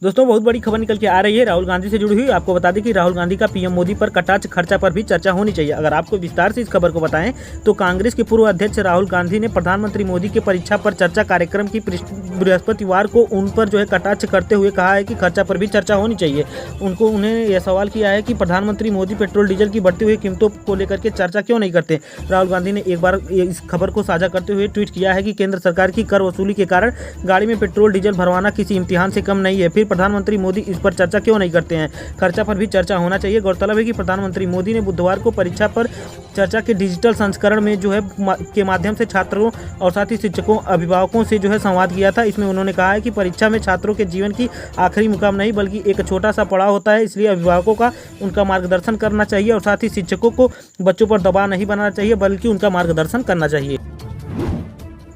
दोस्तों बहुत बड़ी खबर निकल के आ रही है राहुल गांधी से जुड़ी हुई। आपको बता दें कि राहुल गांधी का पीएम मोदी पर कटाक्ष खर्चा पर भी चर्चा होनी चाहिए। अगर आपको विस्तार से इस खबर को बताएं तो कांग्रेस के पूर्व अध्यक्ष राहुल गांधी ने प्रधानमंत्री मोदी के परीक्षा पर चर्चा कार्यक्रम की बृहस्पतिवार को उन पर कटाक्ष करते हुए कहा है कि खर्चा पर भी चर्चा होनी चाहिए। उन्हें यह सवाल किया है कि प्रधानमंत्री मोदी पेट्रोल डीजल की बढ़ती हुई कीमतों को लेकर के चर्चा क्यों नहीं करते। राहुल गांधी ने एक बार इस खबर को साझा करते हुए ट्वीट किया है कि केंद्र सरकार की कर वसूली के कारण गाड़ी में पेट्रोल डीजल भरवाना किसी इम्तिहान से कम नहीं है, फिर प्रधानमंत्री मोदी इस पर चर्चा क्यों नहीं करते हैं। खर्चा पर भी चर्चा होना चाहिए। गौरतलब है कि प्रधानमंत्री मोदी ने बुधवार को परीक्षा पर चर्चा के डिजिटल संस्करण में के माध्यम से छात्रों और साथ ही शिक्षकों अभिभावकों से संवाद किया था। इसमें उन्होंने कहा है कि परीक्षा में छात्रों के जीवन की आखिरी मुकाम नहीं बल्कि एक छोटा सा पड़ाव होता है, इसलिए अभिभावकों का उनका मार्गदर्शन करना चाहिए और साथ ही शिक्षकों को बच्चों पर दबाव नहीं बनाना चाहिए बल्कि उनका मार्गदर्शन करना चाहिए।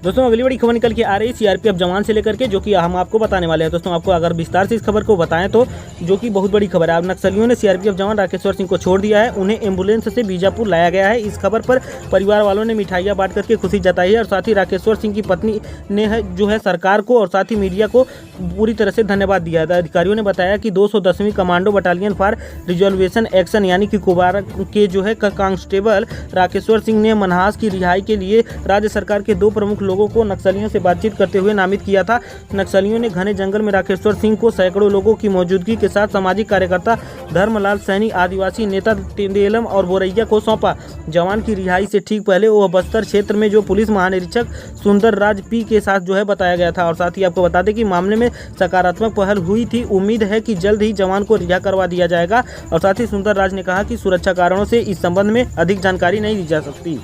दोस्तों अगली बड़ी खबर निकल के आ रही है सीआरपीएफ जवान से लेकर के, जो कि हम आपको बताने वाले हैं। दोस्तों आपको अगर विस्तार से इस खबर को बताएं तो जो कि बहुत बड़ी खबर है। अब नक्सलियों ने सीआरपीएफ जवान राकेश्वर सिंह को छोड़ दिया है, उन्हें एम्बुलेंस से बीजापुर लाया गया है। इस खबर पर परिवार वालों ने मिठाइयां बांट करके खुशी जताई है और साथ ही राकेश्वर सिंह की पत्नी ने सरकार को और साथ ही मीडिया को पूरी तरह से धन्यवाद दिया है। अधिकारियों ने बताया कि 210वीं commando battalion for resolution action यानी कि कुबारा के कांस्टेबल राकेश्वर सिंह ने मनहास की रिहाई के लिए राज्य सरकार के 2 प्रमुख लोगों को नक्सलियों से बातचीत करते हुए नामित किया था। नक्सलियों ने घने जंगल में राकेश्वर सिंह को सैकड़ों लोगों की मौजूदगी के साथ सामाजिक कार्यकर्ता धर्मलाल सैनी, आदिवासी नेता तेंदेलम और बोरैया को सौंपा। जवान की रिहाई से ठीक पहले वह बस्तर क्षेत्र में पुलिस महानिरीक्षक सुंदर राज पी के साथ बताया गया था। और साथ ही आपको बता दें कि मामले में सकारात्मक पहल हुई थी। उम्मीद है कि जल्द ही जवान को रिहा करवा दिया जाएगा। और साथ ही सुंदर राज ने कहा कि सुरक्षा कारणों से इस संबंध में अधिक जानकारी नहीं दी जा सकती।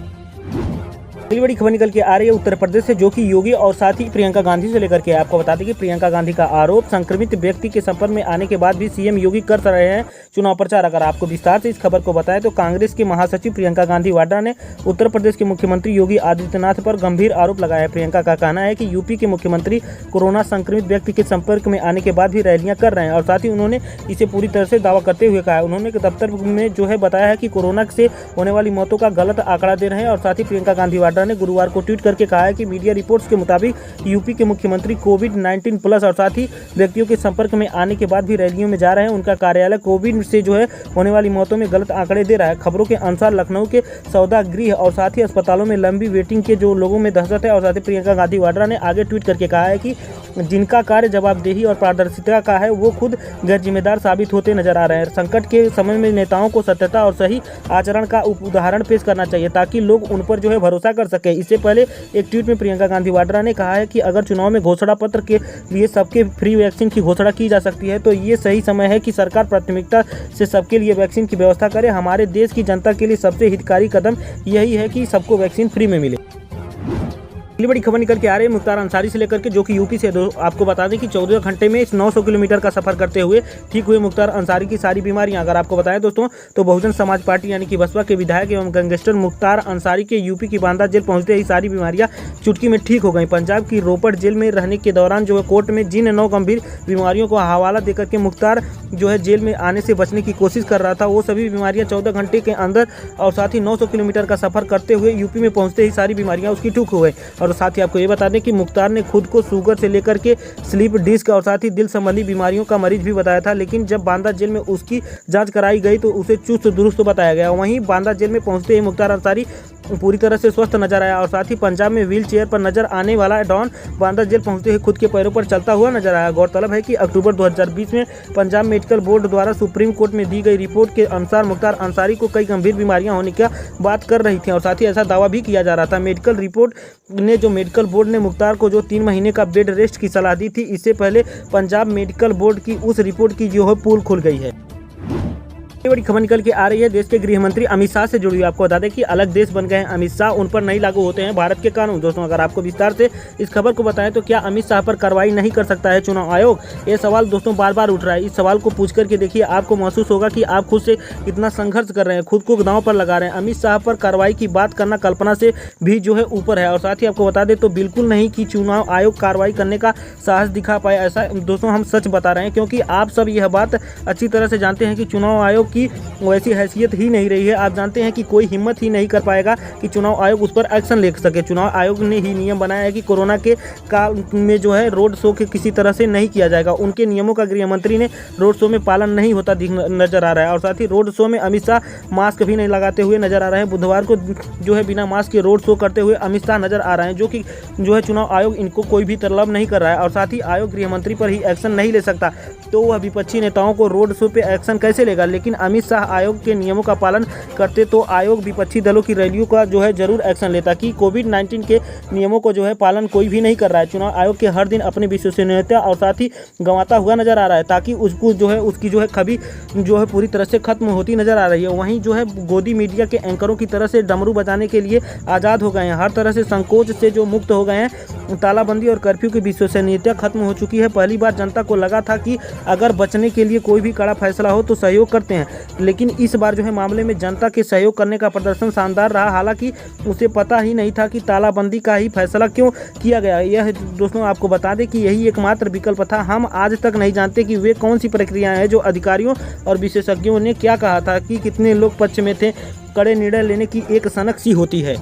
अगली बड़ी खबर निकल के आ रही है उत्तर प्रदेश से, जो कि योगी और साथ ही प्रियंका गांधी से लेकर के। आपको बता दें कि प्रियंका गांधी का आरोप संक्रमित व्यक्ति के संपर्क में आने के बाद भी सीएम योगी कर रहे हैं चुनाव प्रचार। अगर आपको विस्तार से इस खबर को बताएं तो कांग्रेस के महासचिव प्रियंका गांधी वाड्रा ने उत्तर प्रदेश के मुख्यमंत्री योगी आदित्यनाथ पर गंभीर आरोप लगाया है। प्रियंका का कहना है कि यूपी के मुख्यमंत्री कोरोना संक्रमित व्यक्ति के संपर्क में आने के बाद भी रैलियां कर रहे हैं और साथ ही उन्होंने इसे पूरी तरह से दावा करते हुए कहा है। उन्होंने दफ्तर में बताया है कि कोरोना से होने वाली मौतों का गलत आंकड़ा दे रहे हैं। और साथ ही प्रियंका गांधी वाड्रा ने गुरुवार को ट्वीट करके कहा है कि मीडिया रिपोर्ट्स के मुताबिक यूपी के मुख्यमंत्री कोविड-19 प्लस और साथ ही व्यक्तियों के संपर्क में आने के बाद भी रैलियों में जा रहे हैं। उनका कार्यालय कोविड से होने वाली मौतों में गलत आंकड़े दे रहा है। खबरों के अनुसार लखनऊ के सौदा गृह और साथ ही अस्पतालों में लंबी वेटिंग के लोगों में दहशत है। और साथ ही प्रियंका गांधी वाड्रा ने आगे ट्वीट करके कहा है कि जिनका कार्य जवाबदेही और पारदर्शिता का है वो खुद गैर जिम्मेदार साबित होते नजर आ रहे हैं। संकट के समय में नेताओं को सत्यता और सही आचरण का उदाहरण पेश करना चाहिए ताकि लोग उन पर भरोसा कर सके। इससे पहले एक ट्वीट में प्रियंका गांधी वाड्रा ने कहा है कि अगर चुनाव में घोषणा पत्र के लिए सबके फ्री वैक्सीन की घोषणा की जा सकती है तो ये सही समय है कि सरकार प्राथमिकता से सबके लिए वैक्सीन की व्यवस्था करे। हमारे देश की जनता के लिए सबसे हितकारी कदम यही है कि सबको वैक्सीन फ्री में मिले। अगली बड़ी खबर निकल के आ रही है मुख्तार अंसारी से लेकर के, जो कि यूपी से। आपको बता दें कि 14 घंटे में 900 किलोमीटर का सफर करते हुए ठीक हुए मुख्तार अंसारी की सारी बीमारियां। अगर आपको बताएं दोस्तों तो बहुजन समाज पार्टी यानी कि बसपा के विधायक एवं गैंगस्टर मुख्तार अंसारी के यूपी की बांदा जेल पहुंचते ही सारी बीमारियां चुटकी में ठीक हो गई। पंजाब की रोपड़ जेल में रहने के दौरान कोर्ट में जिन 9 गंभीर बीमारियों को हवाला देकर के मुख्तार जेल में आने से बचने की कोशिश कर रहा था, वो सभी बीमारियां 14 घंटे के अंदर और साथ ही 900 किलोमीटर का सफर करते हुए यूपी में पहुंचते ही सारी बीमारियां उसकी ठीक हो गई। और साथ ही आपको ये बता दें कि मुख्तार ने खुद को शुगर से लेकर के स्लीप डिस्क और साथ ही दिल संबंधी बीमारियों का मरीज भी बताया था, लेकिन जब बांदा जेल में उसकी जांच कराई गई तो उसे चुस्त दुरुस्त बताया गया। वहीं बांदा जेल में पहुंचते ही मुख्तार अंसारी पूरी तरह से स्वस्थ नजर आया। और साथ ही पंजाब में व्हील चेयर पर नजर आने वाला डॉन बांदा जेल पहुंचते ही खुद के पैरों पर चलता हुआ नजर आया। गौरतलब है कि अक्टूबर 2020 में पंजाब मेडिकल बोर्ड द्वारा सुप्रीम कोर्ट में दी गई रिपोर्ट के अनुसार मुख्तार अंसारी को कई गंभीर बीमारियां होने की बात कर रही थी और साथ ही ऐसा दावा भी किया जा रहा था। मेडिकल रिपोर्ट ने मेडिकल बोर्ड ने मुख्तार को 3 महीने का बेड रेस्ट की सलाह दी थी। इससे पहले पंजाब मेडिकल बोर्ड की उस रिपोर्ट की पोल खुल गई है। बड़ी खबर निकल के आ रही है देश के गृह मंत्री अमित शाह से जुड़ी हुई। आपको बता दें कि अलग देश बन गए हैं अमित शाह, उन पर नहीं लागू होते हैं भारत के कानून। दोस्तों अगर आपको विस्तार से इस खबर को बताएं तो क्या अमित शाह पर कार्रवाई नहीं कर सकता है चुनाव आयोग? ये सवाल दोस्तों बार बार उठ रहा है। इस सवाल को पूछ करके देखिए, आपको महसूस होगा कि आप खुद से कितना संघर्ष कर रहे हैं, खुद को दांव पर लगा रहे हैं। अमित शाह पर कार्रवाई की बात करना कल्पना से भी ऊपर है। और साथ ही आपको बता दें तो बिल्कुल नहीं कि चुनाव आयोग कार्रवाई करने का साहस दिखा पाए, ऐसा दोस्तों हम सच बता रहे हैं, क्योंकि आप सब यह बात अच्छी तरह से जानते हैं कि चुनाव आयोग की वैसी हैसियत ही नहीं रही है। आप जानते हैं कि कोई हिम्मत ही नहीं कर पाएगा कि चुनाव आयोग उस पर एक्शन ले सके। चुनाव आयोग ने ही नियम बनाया है कि कोरोना के काल में जो है रोड शो के किसी तरह से नहीं किया जाएगा। उनके नियमों का गृह मंत्री ने रोड शो में पालन नहीं होता नजर आ रहा है और साथ ही रोड शो में अमित शाह मास्क भी नहीं लगाते हुए नजर आ रहे हैं। बुधवार को जो है बिना मास्क के रोड शो करते हुए अमित शाह नजर आ रहे हैं, जो कि जो है चुनाव आयोग इनको कोई भी तलब नहीं कर रहा है और साथ ही आयोग गृह मंत्री पर ही एक्शन नहीं ले सकता तो वह विपक्षी नेताओं को रोड शो पे एक्शन कैसे लेगा। लेकिन अमित शाह आयोग के नियमों का पालन करते तो आयोग विपक्षी दलों की रैलियों का जो है जरूर एक्शन लेता कि कोविड-19 के नियमों को जो है पालन कोई भी नहीं कर रहा है। चुनाव आयोग के हर दिन अपनी विश्वसनीयता और साथ ही गंवाता हुआ नजर आ रहा है ताकि उसको जो है उसकी जो है छवि जो है पूरी तरह से खत्म होती नजर आ रही है। वहीं जो है गोदी मीडिया के एंकरों की तरह से डमरू बजाने के लिए आज़ाद हो गए हैं, हर तरह से संकोच से जो मुक्त हो गए हैं। तालाबंदी और कर्फ्यू की विश्वसनीयता खत्म हो चुकी है। पहली बार जनता को लगा था कि अगर बचने के लिए कोई भी कड़ा फैसला हो तो सहयोग करते हैं, लेकिन इस बार जो है मामले में जनता के सहयोग करने का प्रदर्शन शानदार रहा। हालांकि उसे पता ही नहीं था कि तालाबंदी का ही फैसला क्यों किया गया। यह दोस्तों आपको बता दें कि यही एकमात्र विकल्प था। हम आज तक नहीं जानते कि वे कौन सी प्रक्रियाएं हैं जो अधिकारियों और विशेषज्ञों ने क्या कहा था कि कितने लोग पक्ष में थे। कड़े निर्णय लेने की एक सनक सी होती है।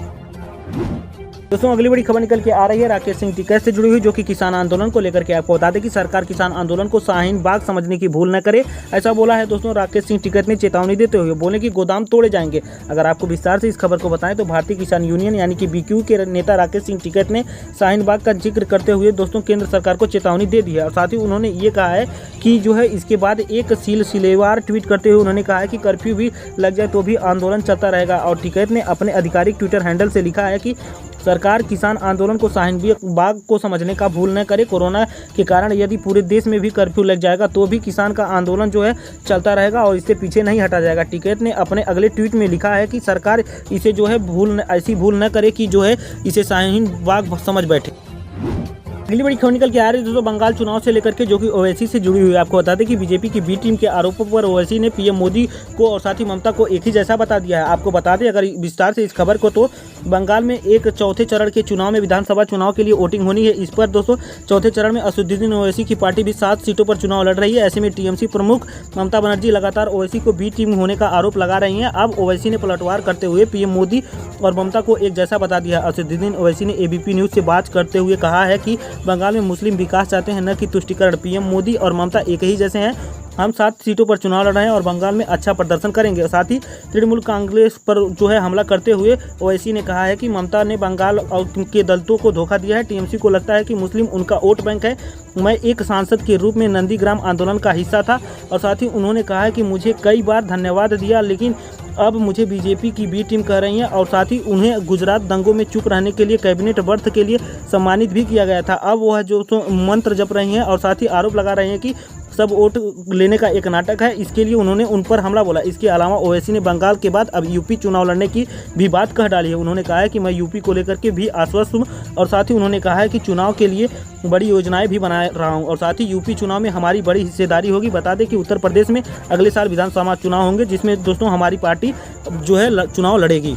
दोस्तों अगली बड़ी खबर निकल के आ रही है राकेश सिंह टिकैत से जुड़ी हुई, जो कि किसान आंदोलन को लेकर के आपको बता दें कि सरकार किसान आंदोलन को शाहीन बाग समझने की भूल न करे, ऐसा बोला है दोस्तों राकेश सिंह टिकैत ने चेतावनी देते हुए। बोले कि गोदाम तोड़े जाएंगे। अगर आपको विस्तार से इस खबर को बताएं तो भारतीय किसान यूनियन यानी कि बीक्यू के नेता राकेश सिंह टिकैत ने शाहीन बाग का जिक्र करते हुए दोस्तों केंद्र सरकार को चेतावनी दे दी है और साथ ही उन्होंने ये कहा है कि जो है इसके बाद एक सिलसिलेवार ट्वीट करते हुए उन्होंने कहा है कि कर्फ्यू भी लग जाए तो भी आंदोलन चलता रहेगा। और टिकैत ने अपने आधिकारिक ट्विटर हैंडल से लिखा है कि सरकार किसान आंदोलन को शाहीन बाग को समझने का भूल न करे। कोरोना के कारण यदि पूरे देश में भी कर्फ्यू लग जाएगा तो भी किसान का आंदोलन जो है चलता रहेगा और इससे पीछे नहीं हटा जाएगा। टिकैत ने अपने अगले ट्वीट में लिखा है कि सरकार इसे जो है ऐसी भूल न करे कि जो है इसे शाहीन बाग समझ बैठे। अगली बड़ी खबर निकल के आ रही है दोस्तों बंगाल चुनाव से लेकर के, जो कि ओवैसी से जुड़ी हुई है। आपको बता दें कि बीजेपी की बी टीम के आरोपों पर ओवैसी ने पीएम मोदी को और साथ ही ममता को एक ही जैसा बता दिया है। आपको बता दें अगर विस्तार से इस खबर को, तो बंगाल में एक चौथे चरण के चुनाव में विधानसभा चुनाव के लिए वोटिंग होनी है। इस पर दोस्तों चौथे चरण में असदुद्दीन ओवैसी की पार्टी भी 7 सीटों पर चुनाव लड़ रही है। ऐसे में टीएमसी प्रमुख ममता बनर्जी लगातार ओवैसी को बी टीम होने का आरोप लगा रही हैं। अब ओवैसी ने पलटवार करते हुए पीएम मोदी और ममता को एक जैसा बता दिया। असदुद्दीन ओवैसी ने एबीपी न्यूज से बात करते हुए कहा है कि बंगाल में मुस्लिम विकास चाहते हैं, न कि तुष्टीकरण। पीएम मोदी और ममता एक ही जैसे हैं। हम 7 सीटों पर चुनाव लड़ रहे हैं और बंगाल में अच्छा प्रदर्शन करेंगे। साथ ही तृणमूल कांग्रेस पर जो है हमला करते हुए ओवैसी ने कहा है कि ममता ने बंगाल के दलितों को धोखा दिया है। टीएमसी को लगता है कि मुस्लिम उनका वोट बैंक है। मैं एक सांसद के रूप में नंदीग्राम आंदोलन का हिस्सा था और साथ ही उन्होंने कहा है कि मुझे कई बार धन्यवाद दिया, लेकिन अब मुझे बीजेपी की बी टीम कह रही है और साथ ही उन्हें गुजरात दंगों में चुप रहने के लिए कैबिनेट बर्थ के लिए सम्मानित भी किया गया था। अब वह जो मंत्र जप रही हैं और साथ ही आरोप लगा रहे हैं कि सब वोट लेने का एक नाटक है। इसके लिए उन्होंने उन पर हमला बोला। इसके अलावा ओवैसी ने बंगाल के बाद अब यूपी चुनाव लड़ने की भी बात कह डाली है। उन्होंने कहा है कि मैं यूपी को लेकर के भी आश्वस्त हूँ और साथ ही उन्होंने कहा है कि चुनाव के लिए बड़ी योजनाएं भी बना रहा हूँ और साथ ही यूपी चुनाव में हमारी बड़ी हिस्सेदारी होगी। बता दें कि उत्तर प्रदेश में अगले साल विधानसभा चुनाव होंगे, जिसमें दोस्तों हमारी पार्टी जो है चुनाव लड़ेगी।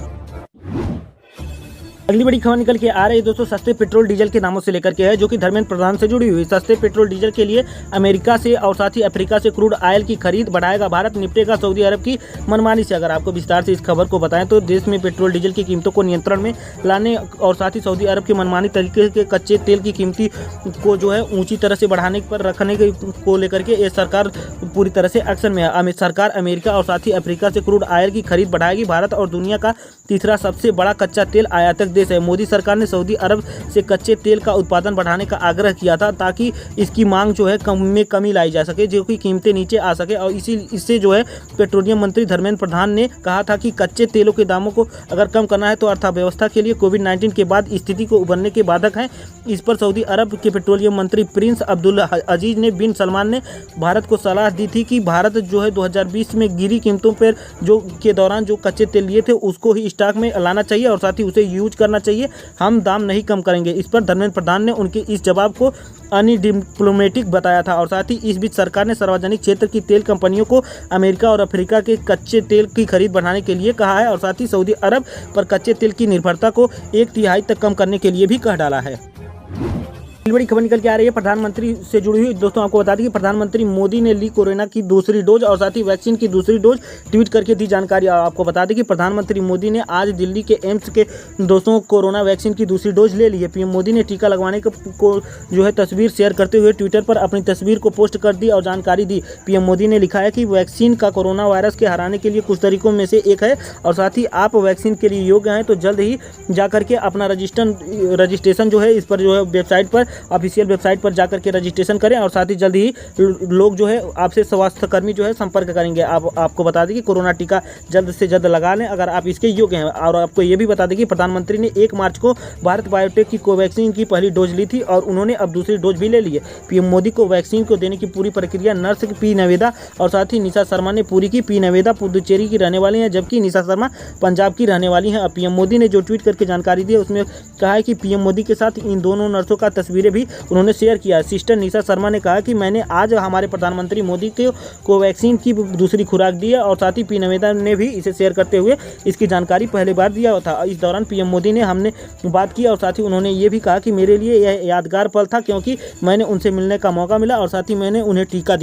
अगली बड़ी खबर निकल के आ रही है दोस्तों सस्ते पेट्रोल डीजल के दामों से लेकर के है, जो कि धर्मेंद्र प्रधान से जुड़ी हुई। सस्ते पेट्रोल डीजल के लिए अमेरिका से और साथ ही अफ्रीका से क्रूड ऑयल की खरीद बढ़ाएगा भारत, निपटेगा सऊदी अरब की मनमानी से। अगर आपको विस्तार से इस खबर को बताएं तो देश में पेट्रोल डीजल की कीमतों को नियंत्रण में लाने और साथ ही सऊदी अरब के मनमानी तरीके के कच्चे तेल की कीमती को जो है ऊंची तरह से बढ़ाने पर रखने को लेकर के ये सरकार पूरी तरह से एक्शन में है। सरकार अमेरिका और साथ ही अफ्रीका से क्रूड ऑयल की खरीद बढ़ाएगी। भारत और दुनिया का तीसरा सबसे बड़ा कच्चा तेल आयातक देश है। मोदी सरकार ने सऊदी अरब से कच्चे तेल का उत्पादन बढ़ाने का आग्रह किया था ताकि इसकी मांग जो है में कमी लाई जा सके, जो कि कीमतें नीचे आ सके। और इससे जो है पेट्रोलियम मंत्री धर्मेंद्र प्रधान ने कहा था कि कच्चे तेलों के दामों को अगर कम करना है तो अर्थव्यवस्था के लिए कोविड-19 के बाद स्थिति को उभरने के बाधक है। इस पर सऊदी अरब के पेट्रोलियम मंत्री प्रिंस अब्दुल अजीज ने बिन सलमान ने भारत को सलाह दी थी कि भारत जो है 2020 में गिरी कीमतों पर जो के दौरान जो कच्चे तेल लिए थे उसको ही स्टॉक में लाना चाहिए और साथ ही उसे यूज करना चाहिए। हम दाम नहीं कम करेंगे। इस पर धर्मेंद्र प्रधान ने उनके इस जवाब को अनडिप्लोमेटिक बताया था। और साथ ही इस बीच सरकार ने सार्वजनिक क्षेत्र की तेल कंपनियों को अमेरिका और अफ्रीका के कच्चे तेल की खरीद बढ़ाने के लिए कहा है और साथ ही सऊदी अरब पर कच्चे तेल की निर्भरता को 1/3 तक कम करने के लिए भी कह डाला है। बड़ी खबर निकल के आ रही है प्रधानमंत्री से जुड़ी हुई। दोस्तों आपको बता दें कि प्रधानमंत्री मोदी ने ली कोरोना की दूसरी डोज और साथ ही वैक्सीन की दूसरी डोज, ट्वीट करके दी जानकारी। आपको बता दें कि प्रधानमंत्री मोदी ने आज दिल्ली के एम्स के दोस्तों कोरोना वैक्सीन की दूसरी डोज ले ली है। पीएम मोदी ने टीका लगवाने को जो है तस्वीर शेयर करते हुए ट्विटर पर अपनी तस्वीर को पोस्ट कर दी और जानकारी दी। पीएम मोदी ने लिखा है कि वैक्सीन का कोरोना वायरस के हराने के लिए कुछ तरीकों में से एक है और साथ ही आप वैक्सीन के लिए योग्य हैं तो जल्द ही जाकर के अपना रजिस्ट्रेशन जो है इस पर जो है वेबसाइट पर, ऑफिशियल वेबसाइट पर जाकर के रजिस्ट्रेशन करें और साथ ही जल्द ही लोग जो है आपसे स्वास्थ्यकर्मी जो है संपर्क करेंगे। आपको बता दें कि कोरोना टीका जल्द से जल्द लगा लें अगर आप इसके योग्य हैं। और आपको ये भी बता दें कि प्रधानमंत्री ने 1 मार्च को भारत बायोटेक की कोवैक्सीन की पहली डोज ली थी और उन्होंने अब दूसरी डोज भी ले ली है। पीएम मोदी को वैक्सीन को देने की पूरी प्रक्रिया नर्स पी नवेदा और साथ ही निशा शर्मा ने पूरी की। पी नवेदा पुदुचेरी की रहने वाली हैं जबकि निशा शर्मा पंजाब की रहने वाली हैं। अब पीएम मोदी ने जो ट्वीट करके जानकारी दी है उसमें कहा है कि पीएम मोदी के साथ इन दोनों नर्सों का तस्वीरें भी उन्होंने शेयर किया है। सिस्टर निशा शर्मा ने कहा कि मैंने आज हमारे प्रधानमंत्री मोदी को कोवैक्सीन की दूसरी खुराक दी है और साथ ही पी नवेदा ने भी इसे शेयर करते हुए इसकी जानकारी पहली बार दिया था। इस दौरान पीएम मोदी ने हमने बात की और साथ ही उन्होंने ये भी कहा कि मेरे लिए यह यादगार पल था क्योंकि मैंने उनसे मिलने का मौका मिला और साथ ही मैंने उन्हें टीका दिया।